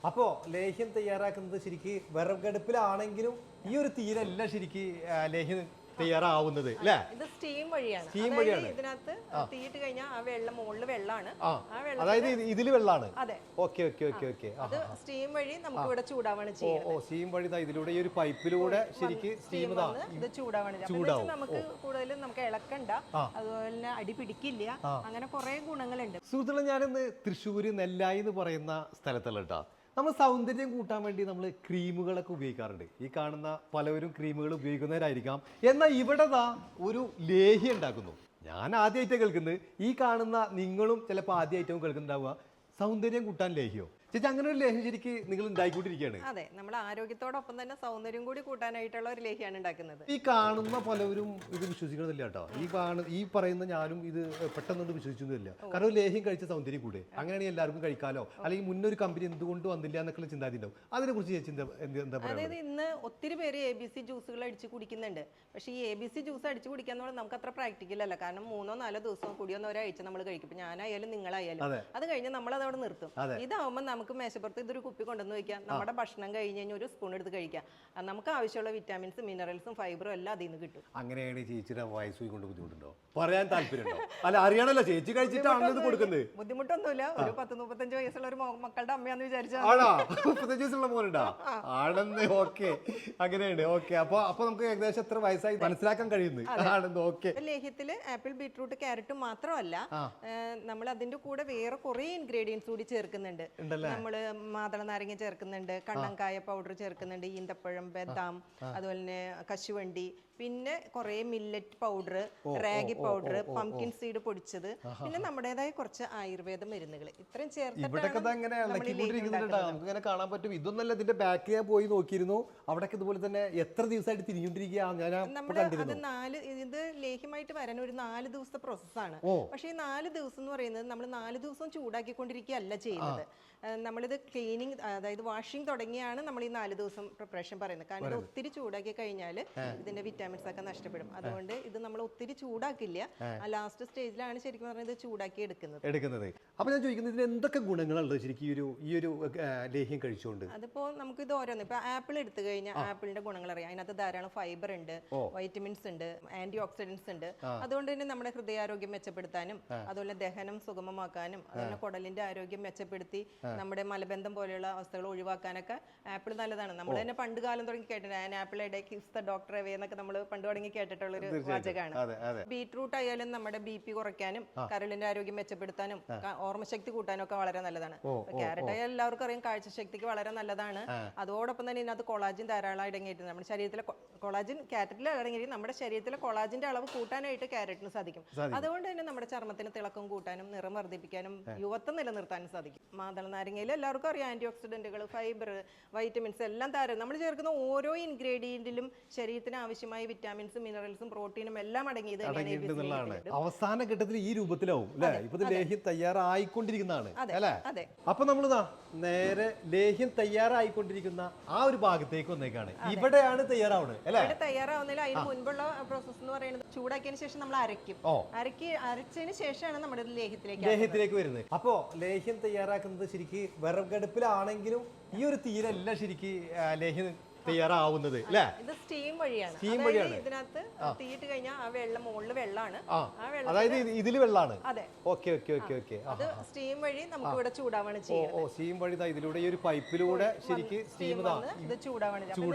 അപ്പോൾ ലേഹ്യം തയ്യാറാക്കുന്നത് ശരിക്ക് വിറകടുപ്പിലാണെങ്കിലും ഈ ഒരു തീരല്ല ശരിക്ക് ലേഹ്യം തയ്യാറാവുന്നത് അല്ലേ? ഇത് സ്റ്റീം വഴിയാണ്. സ്റ്റീം വഴിയാണ്. ഇതിനകത്ത് തീയിട്ട് കഴിഞ്ഞാൽ ആ വെള്ളം മുകളിൽ വെള്ളമാണ്. അതായത് ഇതില് വെള്ളമാണ്. അതെ. Okay okay okay okay. അത് സ്റ്റീം വഴി നമുക്ക് ഇവിടെ ചൂടാവാണ് ചെയ്യുന്നത്. സ്റ്റീം വഴി ഇതിലൂടെ ഈ ഒരു പൈപ്പിലൂടെ ശരിക്ക് സ്റ്റീം ഇത് ചൂടാവാണ്. നമുക്ക് കൂടുതലും നമുക്ക് ഇളക്കണ്ട, അതുപോലെ തന്നെ അടി പിടിക്കില്ല, അങ്ങനെ കുറെ ഗുണങ്ങളുണ്ട്. സുഹൃത്തുക്കളെ, ഞാനിന്ന് തൃശ്ശൂര് നെല്ലായി എന്ന് പറയുന്ന സ്ഥലത്തുള്ള കേട്ടോ. നമ്മൾ സൗന്ദര്യം കൂട്ടാൻ വേണ്ടി നമ്മൾ ക്രീമുകളൊക്കെ ഉപയോഗിക്കാറുണ്ട്. ഈ കാണുന്ന പലവരും ക്രീമുകൾ ഉപയോഗിക്കുന്നവരായിരിക്കാം. എന്നാൽ ഇവിടെ ഒരു ലേഹ്യം ഉണ്ടാക്കുന്നു. ഞാൻ ആദ്യമായിട്ടാണ് കേൾക്കുന്നത്. ഈ കാണുന്ന നിങ്ങളും ചിലപ്പോൾ ആദ്യമായിട്ടും കേൾക്കുന്നുണ്ടാവുക സൗന്ദര്യം കൂട്ടാൻ ലേഹ്യോ. ചേച്ചി, അങ്ങനെ ഒരു ലേഹ്യം ശരിക്ക് നിങ്ങൾ ഉണ്ടായിക്കൊണ്ടിരിക്കുകയാണ്. അതെ, നമ്മൾ ആരോഗ്യത്തോടൊപ്പം തന്നെ സൗന്ദര്യം കൂടി കൂട്ടാനായിട്ടുള്ള ഒരു ലേഹ്യമാണ് ഉണ്ടാക്കുന്നത്. ഈ കാണുന്ന പലവരും ഇത് വിശ്വസിക്കണമെന്നില്ല കേട്ടോ. ഈ പറയുന്ന ഞാനും ഇത് പെട്ടെന്നൊന്നും വിശ്വസിച്ചൊന്നുമില്ല. കാരണം ഒരു ലേഹ്യം കഴിച്ച സൗന്ദര്യം കൂടെ അങ്ങനെയാണെങ്കിൽ എല്ലാവർക്കും കഴിക്കാലോ, അല്ലെങ്കിൽ മുന്നൊരു കമ്പനി എന്തുകൊണ്ട് വന്നില്ല എന്നൊക്കെ ചിന്താതി ഉണ്ടാവും. അതിനെ കുറിച്ച് ചേച്ചി എന്താ പറയുക? അതായത് ഇന്ന് ഒത്തിരി പേര് ABC ജ്യൂസുകൾ അടിച്ച് കുടിക്കുന്നുണ്ട്. പക്ഷേ ഈ ABC ജ്യൂസ് അടിച്ച് കുടിക്കാന്ന് പറഞ്ഞാൽ നമുക്ക് അത്ര പ്രാക്ടിക്കൽ അല്ല. കാരണം 3-4 ദിവസം കൂടിയൊന്നും ഒരാഴ്ച നമ്മൾ കഴിക്കും. ഇപ്പം ഞാനായാലും നിങ്ങളായാലും അത് കഴിഞ്ഞ് നമ്മൾ അതവിടെ നിർത്തും. ഇതാവുമ്പോൾ നമുക്ക് മേശപ്പുറത്ത് ഇതൊരു കുപ്പി കൊണ്ടുവന്ന് വയ്ക്കാം. നമ്മുടെ ഭക്ഷണം കഴിഞ്ഞ് കഴിഞ്ഞാൽ ഒരു സ്പൂൺ എടുത്ത് കഴിക്കാം. നമുക്ക് ആവശ്യമുള്ള വിറ്റാമിൻസും മിനറൽസും ഫൈബറും എല്ലാം അതിൽ നിന്ന് കിട്ടും. അങ്ങനെയാണ് ചേച്ചിയുടെ വയസ്സ് കൊണ്ട് ബുദ്ധിമുട്ടുണ്ടോ? പറയാൻ താല്പര്യമുണ്ടോ? അല്ല, അറിയണല്ലോ ചേച്ചി കഴിച്ചിട്ടാണ് ഇത് കൊടുക്കുന്നത്. ബുദ്ധിമുട്ടൊന്നുമില്ല. ഒരു 10-35 വയസ്സുള്ള ഒരു മക്കളുടെ അമ്മയാന്ന് വിചാരിച്ചാൽ 35 വയസ്സുള്ള മോനുണ്ടോ? ആണെന്ന്. ഓക്കെ, അങ്ങനെയുണ്ട്. ഓക്കെ, അപ്പൊ നമുക്ക് ഏകദേശം എത്ര വയസ്സായി മനസ്സിലാക്കാൻ കഴിയുന്നു. ആണെന്ന്. ഓക്കെ. ലേഹ്യത്തില് ആപ്പിൾ, ബീട്രൂട്ട്, ക്യാരറ്റും മാത്രമല്ല, നമ്മൾ അതിന്റെ കൂടെ വേറെ കുറെ ഇൻഗ്രീഡിയൻസ് കൂടി ചേർക്കുന്നുണ്ട്. നമ്മള് മാതള നാരങ്ങ ചേർക്കുന്നുണ്ട്, കണ്ണങ്കായ പൗഡർ ചേർക്കുന്നുണ്ട്, ഈന്തപ്പഴം, ബദാം, അതുപോലെ തന്നെ കശുവണ്ടി, പിന്നെ കുറെ millet powder, ragi powder, pumpkin seed പൊടിച്ചത്, പിന്നെ നമ്മുടേതായ കുറച്ച് ആയുർവേദ മരുന്നുകൾ ഇത്രയും ചേർത്തിങ്ങനെ കാണാൻ പറ്റും. ഇതൊന്നല്ല, ഇതിന്റെ ബാക്ക് ഞാൻ പോയി നോക്കിയിരുന്നു. അവിടെ ഇതുപോലെ തന്നെ എത്ര ദിവസമായിട്ട് തിരിഞ്ഞുകൊണ്ടിരിക്കുകയാണ്. ഇത് ലേഹ്യമായിട്ട് വരാൻ ഒരു 4 ദിവസത്തെ പ്രോസസ്സാണ്. പക്ഷേ ഈ 4 ദിവസം എന്ന് പറയുന്നത് നമ്മൾ 4 ദിവസം ചൂടാക്കിക്കൊണ്ടിരിക്കുകയല്ല ചെയ്യുന്നത്. നമ്മളിത് ക്ലീനിങ്, അതായത് വാഷിംഗ് തുടങ്ങിയാണ് നമ്മൾ ഈ 4 ദിവസം പ്രിപ്പറേഷൻ പറയുന്നത്. കാരണം ഇത് ഒത്തിരി ചൂടാക്കി കഴിഞ്ഞാൽ ഇതിന്റെ വിറ്റാമിൻസ് ഒക്കെ നഷ്ടപ്പെടും. അതുകൊണ്ട് ഇത് നമ്മൾ ഒത്തിരി ചൂടാക്കില്ല. ലാസ്റ്റ് സ്റ്റേജിലാണ് ശരിക്കും പറഞ്ഞാൽ ഇത് ചൂടാക്കി എടുക്കുന്നത്. അപ്പൊ ഞാൻ ചോദിക്കുന്നത്, ഇതിന് എന്തൊക്കെ ഗുണങ്ങളുണ്ട് ശരിക്കും ഈ ഒരു ലേഹ്യം കഴിച്ചുകൊണ്ട്? അതിപ്പോ നമുക്ക് ഇത് ഓരോന്ന്, ഇപ്പൊ ആപ്പിൾ എടുത്തു കഴിഞ്ഞാൽ ആപ്പിളിന്റെ ഗുണങ്ങൾ അറിയാം. അതിനകത്ത് ധാരാളം ഫൈബർ ഉണ്ട്, വൈറ്റമിൻസ് ഉണ്ട്, ആന്റി ഓക്സിഡൻസ് ഉണ്ട്. അതുകൊണ്ട് തന്നെ നമ്മുടെ ഹൃദയാരോഗ്യം മെച്ചപ്പെടുത്താനും, അതുപോലെ ദഹനം സുഗമമാക്കാനും, അതുപോലെ കുടലിന്റെ ആരോഗ്യം മെച്ചപ്പെടുത്തി നമ്മുടെ മലബന്ധം പോലെയുള്ള അവസ്ഥകൾ ഒഴിവാക്കാനൊക്കെ ആപ്പിൾ നല്ലതാണ്. നമ്മൾ തന്നെ പണ്ട് കാലം തുടങ്ങി കേട്ടിട്ടുണ്ട്, ആപ്പിൾ ഡോക്ടർ അവേ എന്നൊക്കെ നമ്മൾ പണ്ട് തുടങ്ങി കേട്ടിട്ടുള്ള ഒരു വാചകമാണ്. ബീട്രൂട്ട് ആയാലും നമ്മുടെ BP കുറയ്ക്കാനും കരളിന്റെ ആരോഗ്യം മെച്ചപ്പെടുത്താനും ഓർമ്മശക്തി കൂട്ടാനും ഒക്കെ വളരെ നല്ലതാണ്. ക്യാരറ്റ് ആയാലും എല്ലാവർക്കും അറിയാം കാഴ്ചശക്തിക്ക് വളരെ നല്ലതാണ്. അതോടൊപ്പം തന്നെ ഇതിനകത്ത് കൊളാജിൻ ധാരാളം അടങ്ങിയിട്ട് നമ്മുടെ ശരീരത്തിലെ കൊളാജിൻ ക്യാരറ്റിൽ അടങ്ങിയിട്ട് നമ്മുടെ ശരീരത്തിലെ കൊളാജിന്റെ അളവ് കൂട്ടാനായിട്ട് ക്യാരറ്റിന് സാധിക്കും. അതുകൊണ്ട് തന്നെ നമ്മുടെ ചർമ്മത്തിന് തിളക്കം കൂട്ടാനും നിറം വർദ്ധിപ്പിക്കാനും യുവത്വം നിലനിർത്താനും സാധിക്കും. മാതള നാരങ്ങയിൽ എല്ലാവർക്കും അറിയാം ആന്റി ഓക്സിഡന്റുകൾ, ഫൈബർ, വൈറ്റമിൻസ് എല്ലാം നമ്മൾ ചേർക്കുന്ന ഓരോ ഇൻഗ്രീഡിയന്റിലും ശരീരത്തിന് ആവശ്യമായ വിറ്റാമിൻസും മിനറൽസും പ്രോട്ടീനും എല്ലാം അടങ്ങിയത്. അവസാന ഘട്ടത്തിൽ ഈ രൂപത്തിലാവും അല്ലെ ഇപ്പൊ ലേഹ്യം തയ്യാറായിക്കൊണ്ടിരിക്കുന്നതാണ് അല്ലെ? അപ്പൊ നമ്മളിതാ നേരെ ലേഹ്യം തയ്യാറായിക്കൊണ്ടിരിക്കുന്ന ആ ഒരു ഭാഗത്തേക്ക് വന്നേക്കാണ്. ഇവിടെയാണ് തയ്യാറാവുന്നത് അല്ലെ? തയ്യാറാവുന്നില്ല. അതിന് മുൻപുള്ള പ്രോസസ് എന്ന് പറയുന്നത് ചൂടാക്കിയതിനു ശേഷം നമ്മൾ അരച്ചതിന് ശേഷമാണ് നമ്മുടെ ലേഹ്യത്തിലേക്ക് വരുന്നത്. അപ്പോ ലേഹ്യം തയ്യാറാക്കുന്നത് ശരിക്ക് വിറകടുപ്പിലാണെങ്കിലും ഈ ഒരു തീരല്ല ശരിക്ക് ലേഹ്യം തയ്യാറാവുന്നത് അല്ലേ? ഇത് സ്റ്റീം വഴിയാണ്. ഇതിനകത്ത് തീയിട്ട് കഴിഞ്ഞാൽ ആ വെള്ളം മുകളിൽ വെള്ളമാണ്. അതായത് ഇതില് വെള്ളമാണ്. അതെ. Okay okay okay okay. അത് സ്റ്റീം വഴി നമുക്ക് ഇവിടെ ചൂടാവാണ് ചെയ്യുന്നത്. സ്റ്റീം വഴി ഇതിലൂടെ ഈ ഒരു പൈപ്പിലൂടെ ശരിക്ക് സ്റ്റീം ഇത് ചൂടാവാണ്.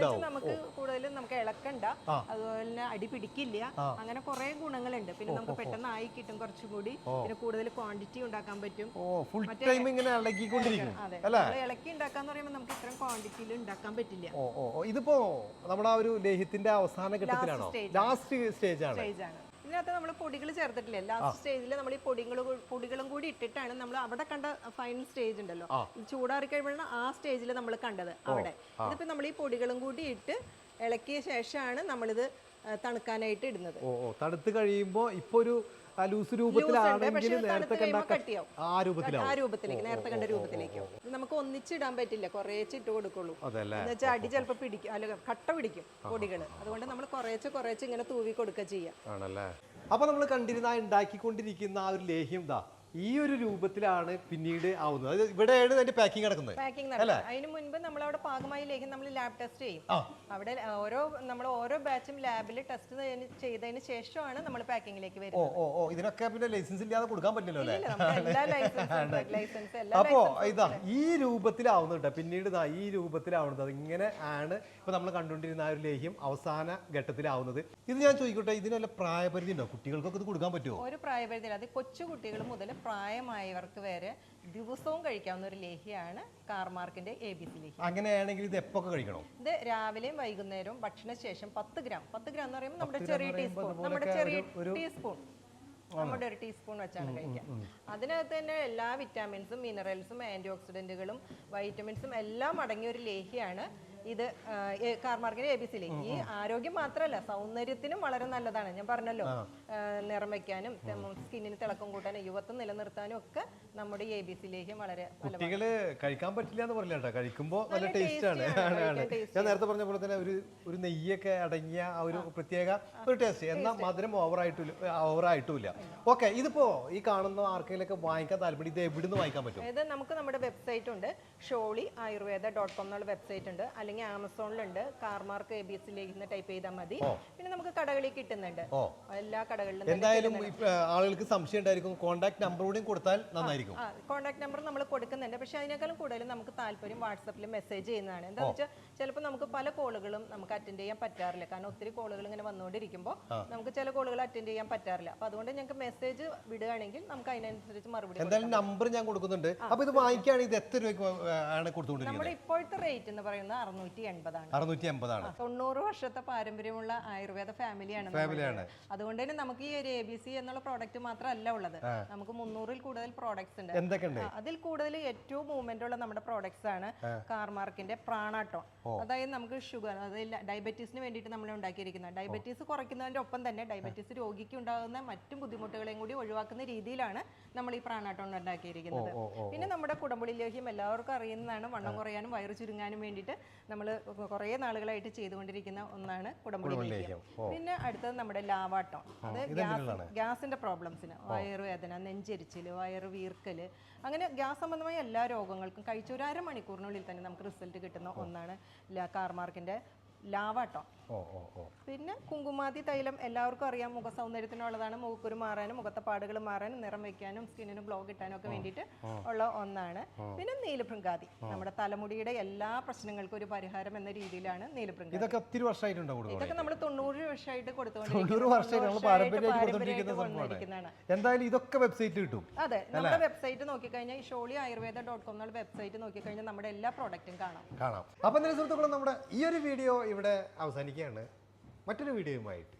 നമുക്ക് കൂടുതലും നമുക്ക് ഇളക്കണ്ട, അതുപോലെ തന്നെ അടി പിടിക്കില്ല, അങ്ങനെ കുറെ ഗുണങ്ങളുണ്ട്. പിന്നെ നമുക്ക് പെട്ടെന്ന് ആയി കിട്ടും കുറച്ചും കൂടി. പിന്നെ കൂടുതൽ ക്വാണ്ടിറ്റി ഉണ്ടാക്കാൻ പറ്റും. ഇളക്കി ഉണ്ടാക്കാന്ന് പറയുമ്പോൾ നമുക്ക് ഇത്രയും ക്വാണ്ടിറ്റിയിൽ ഉണ്ടാക്കാൻ പറ്റില്ല. ഇതിപ്പോ നമ്മുടെ ആ ഒരു ലേഹ്യത്തിന്റെ അവസാന ഘട്ടത്തിലാണോ? ലാസ്റ്റ് സ്റ്റേജ് ആണ്. ഇതിനകത്ത് നമ്മൾ പൊടികൾ ചേർത്തിട്ടില്ല. ലാസ്റ്റ് സ്റ്റേജിൽ നമ്മൾ ഈ പൊടികളും കൂടി ഇട്ടിട്ടാണ് നമ്മൾ അവിടെ കണ്ട ഫൈനൽ സ്റ്റേജ് ഉണ്ടല്ലോ, ചൂടാറി കഴിയുമ്പോഴാണ് ആ സ്റ്റേജിൽ നമ്മൾ കണ്ടത്. അവിടെ ഇതിപ്പോ നമ്മൾ ഈ പൊടികളും കൂടി ഇട്ട് ഇളക്കിയ ശേഷമാണ് നമ്മളിത് തണുക്കാനായിട്ട് ഇടുന്നത്. തണുത്ത് കഴിയുമ്പോ ഇപ്പൊ ഒരു ലൂസ് രൂപത്തിലാണെങ്കിൽ നേരത്തെ നേരത്തെ കണ്ട രൂപത്തിലേക്ക് നമുക്ക് ഒന്നിച്ചിടാൻ പറ്റില്ല, കുറേച്ചിട്ട് കൊടുക്കുള്ളൂ. എന്നുവെച്ചാൽ അടി ചിലപ്പോൾ പിടിക്കും, അല്ല കട്ട പിടിക്കും പൊടികൾ. അതുകൊണ്ട് നമ്മൾ കുറേച്ച് ഇങ്ങനെ തൂവി കൊടുക്കുക ചെയ്യാം. അപ്പൊ നമ്മൾ കണ്ടിരുന്ന ഉണ്ടാക്കിക്കൊണ്ടിരിക്കുന്ന ആ ഒരു ലേഹ്യം ഈ ഒരു രൂപത്തിലാണ് പിന്നീട് ആവുന്നത്. അത് ഇവിടെയാണ് അതിന്റെ പാക്കിംഗ് നടക്കുന്നത്. പാക്കിംഗ് നടക്കുന്നത്. അതിന് മുൻപ് നമ്മൾ അവിടെ പാകമായി ലേഹ്യം നമ്മൾ ലാബ് ടെസ്റ്റ് ചെയ്യും. അവിടെ ഓരോ ബാച്ചും ലാബിൽ ടെസ്റ്റ് ചെയ്തതിന് ശേഷമാണ് നമ്മൾ പാക്കിങ്ങിലേക്ക് വരുന്നത്. ഇതിനൊക്കെ പിന്നെ ലൈസൻസ് ഇല്ലാതെ കൊടുക്കാൻ പറ്റില്ലല്ലോ അല്ലേ? എല്ലാ ലൈസൻസ് അപ്പോ ഇതാ ഈ രൂപത്തിലാവുന്നത് കേട്ടോ. പിന്നീട് ഇതാ ഈ രൂപത്തിലാവുന്നത്. അത് ഇങ്ങനെ ആണ് ഇപ്പൊ നമ്മൾ കണ്ടുകൊണ്ടിരുന്ന ആ ഒരു ലേഹ്യം അവസാന ഘട്ടത്തിലാവുന്നത്. ഇത് ഞാൻ ചോദിക്കട്ടെ, ഇതിനല്ല പ്രായപരിധി ഉണ്ടോ? കുട്ടികൾക്കൊക്കെ ഇത് കൊടുക്കാൻ പറ്റുമോ? ഒരു പ്രായപരിധി, അത് കൊച്ചു കുട്ടികൾ മുതൽ പ്രായമായവർക്ക് വരെ ദിവസവും കഴിക്കാവുന്ന ഒരു ലേഹ്യമാണ് കാർമാർക്കിന്റെ ABC ലേഹ്യം. അങ്ങനെയാണെങ്കിൽ ഇത് എപ്പൊക്കെ കഴിക്കണം? ഇത് രാവിലെയും വൈകുന്നേരവും ഭക്ഷണശേഷം 10 ഗ്രാം എന്ന് പറയുമ്പോൾ നമ്മുടെ ചെറിയ ടീസ്പൂൺ നമ്മുടെ ഒരു ടീസ്പൂൺ വെച്ചാണ് കഴിക്കുക. അതിനകത്ത് തന്നെ എല്ലാ വിറ്റാമിൻസും മിനറൽസും ആന്റി ഓക്സിഡന്റുകളും വൈറ്റമിൻസും എല്ലാം അടങ്ങിയ ഒരു ലേഹ്യമാണ് ഇത് കാർമാർക്കിന്റെ ABC ലേഹ്യം. ഈ ആരോഗ്യം മാത്രമല്ല, സൗന്ദര്യത്തിനും വളരെ നല്ലതാണ്. ഞാൻ പറഞ്ഞല്ലോ, നിറം വയ്ക്കാനും സ്കിന്നിന് തിളക്കം കൂട്ടാനും യുവത്വം നിലനിർത്താനും ഒക്കെ നമ്മുടെ ABC ലേഹ്യം വളരെ കുട്ടികള് കഴിക്കാൻ പറ്റില്ല എന്ന് പറയില്ല കേട്ടോ. കഴിക്കുമ്പോൾ നല്ല ടേസ്റ്റ് ആണ്. ഞാൻ നേരത്തെ പറഞ്ഞ പോലെ തന്നെ ഒരു നെയ്യൊക്കെ അടങ്ങിയ ആ ഒരു പ്രത്യേക ഒരു ടേസ്റ്റ്. എന്നാൽ മധുരം ഓവറായിട്ടുമില്ല. ഓക്കെ, ഇതിപ്പോ ഈ കാണുന്ന ആർക്കെങ്കിലൊക്കെ വാങ്ങിക്കാൻ താല്പര്യം, ഇത് എവിടുന്ന് വാങ്ങിക്കാൻ പറ്റും? ഇത് നമുക്ക് നമ്മുടെ വെബ്സൈറ്റ് ഉണ്ട്, sholi.ayurveda.com എന്നുള്ള വെബ്സൈറ്റ് ഉണ്ട്. അല്ലെങ്കിൽ ആമസോണിലുണ്ട്, കാർമാർക്ക് ABC ലേഹ്യം ടൈപ്പ് ചെയ്താൽ മതി. പിന്നെ നമുക്ക് കടകളിൽ കിട്ടുന്നുണ്ട്, എല്ലാ കടകളിലും. എന്തായാലും ആളുകൾക്ക് സംശയം ഉണ്ടായിരിക്കും, കോൺടാക്ട് നമ്പർ കൂടി കൊടുത്താൽ നന്നായിരിക്കും. കോൺടാക്ട് നമ്പർ നമ്മൾ കൊടുക്കുന്നുണ്ട്. പക്ഷെ അതിനേക്കാളും കൂടുതൽ നമുക്ക് താല്പര്യം വാട്സപ്പിൽ മെസ്സേജ് ചെയ്യുന്നതാണ്. എന്താണെന്ന് വെച്ചാൽ ചിലപ്പോൾ നമുക്ക് പല കോളുകളും നമുക്ക് അറ്റൻഡ് ചെയ്യാൻ പറ്റാറില്ല. കാരണം ഒത്തിരി കോളുകൾ ഇങ്ങനെ വന്നുകൊണ്ടിരിക്കുമ്പോൾ നമുക്ക് ചില കോളുകൾ അറ്റൻഡ് ചെയ്യാൻ പറ്റാറില്ല. അപ്പൊ അതുകൊണ്ട് ഞങ്ങൾക്ക് മെസ്സേജ് വിടുകയാണെങ്കിൽ നമുക്ക് അതിനനുസരിച്ച് മറുപടി. എന്തായാലും നമ്പർ ഞാൻ കൊടുക്കുന്നുണ്ട്. അപ്പൊ ഇത് വാങ്ങിക്കുകയാണെങ്കിൽ ഇത് എത്ര രൂപയ്ക്ക് ആണ് കൊടുത്തുകൊണ്ടിരിക്കുന്നത്? നമ്മുടെ ഇപ്പോഴത്തെ റേറ്റ് എന്ന് പറയുന്നത് 680 ആണ്. 90 വർഷത്തെ പാരമ്പര്യമുള്ള ആയുർവേദ ഫാമിലിയാണ്. അതുകൊണ്ട് തന്നെ നമുക്ക് ഈ ഒരു ABC എന്നുള്ള പ്രോഡക്റ്റ് മാത്രമല്ല ഉള്ളത്, നമുക്ക് 300-ൽ കൂടുതൽ പ്രോഡക്ട്സ് ഉണ്ട്. എന്തൊക്കെയുണ്ട്? അതിൽ കൂടുതൽ ഏറ്റവും മൂവ്മെന്റ് ഉള്ള നമ്മുടെ പ്രോഡക്ട്സ് ആണ് കാർമാർക്കിന്റെ പ്രാണാട്ടോൺ. അതായത് നമുക്ക് ഷുഗർ, അതായത് ഡയബറ്റീസിന് വേണ്ടിയിട്ട് നമ്മൾ ഉണ്ടാക്കിയിരിക്കുന്നത്. ഡയബറ്റീസ് കുറയ്ക്കുന്നതിന്റെ ഒപ്പം തന്നെ ഡയബറ്റീസ് രോഗിക്ക് ഉണ്ടാകുന്ന മറ്റു ബുദ്ധിമുട്ടുകളെയും കൂടി ഒഴിവാക്കുന്ന രീതിയിലാണ് നമ്മൾ ഈ പ്രാണാട്ടോൺ ഉണ്ടാക്കിയിരിക്കുന്നത്. പിന്നെ നമ്മുടെ കുടംപുളി ലേഹ്യം എല്ലാവർക്കും അറിയുന്നതാണ്. വണ്ണം കുറയാനും വയറ് ചുരുങ്ങാനും വേണ്ടിയിട്ട് നമ്മൾ കുറേ നാളുകളായിട്ട് ചെയ്തുകൊണ്ടിരിക്കുന്ന ഒന്നാണ് കുടംപുളി ലേഹ്യം. പിന്നെ അടുത്തത് നമ്മുടെ ലാവാട്ടോൺ. അത് ഗ്യാസിന്റെ പ്രോബ്ലംസിന്, വയറുവേദന, നെഞ്ചെരിച്ചില്, വയറ് വീർക്കല്, അങ്ങനെ ഗ്യാസ് സംബന്ധമായ എല്ലാ രോഗങ്ങൾക്കും കഴിച്ച ഒരു അരമണിക്കൂറിനുള്ളിൽ തന്നെ നമുക്ക് റിസൾട്ട് കിട്ടുന്ന ഒന്നാണ് കാർമാർക്കിന്റെ ലാവാട്ടോൺ. പിന്നെ കുങ്കുമാതി തൈലം എല്ലാവർക്കും അറിയാം, മുഖ സൗന്ദര്യത്തിനുള്ളതാണ്. മുഖക്കുരു മാറാനും മുഖത്തെ പാടുകൾ മാറാനും നിറം വെക്കാനും സ്കിന്നിന് ഗ്ലോ കിട്ടാനും ഒക്കെ വേണ്ടിയിട്ട് ഉള്ള ഒന്നാണ്. പിന്നെ നീലഭൃംഗാതി, നമ്മുടെ തലമുടിയുടെ എല്ലാ പ്രശ്നങ്ങൾക്കും ഒരു പരിഹാരം എന്ന രീതിയിലാണ് നീലഭൃംഗാതി. ഇതൊക്കെ ഒത്തിരി വർഷമായിട്ടുണ്ടോ? ഇതൊക്കെ നമ്മൾ 90 വർഷമായിട്ട് കൊടുത്തുകൊണ്ടിരിക്കുന്നതാണ്. എന്തായാലും ഇതൊക്കെ വെബ്സൈറ്റിൽ കിട്ടും. അതെ, നമ്മുടെ വെബ്സൈറ്റ് നോക്കിക്കഴിഞ്ഞാൽ sholi.ayurveda.com എന്നുള്ള വെബ്സൈറ്റ് നോക്കിക്കഴിഞ്ഞാൽ നമ്മുടെ എല്ലാ പ്രോഡക്റ്റും കാണാം. അപ്പൊ സുഹൃത്തുക്കളെ, നമ്മുടെ ഈ ഒരു വീഡിയോ ഇവിടെ അവസാനിക്കുകയാണ്. മറ്റൊരു വീഡിയോയുമായിട്ട്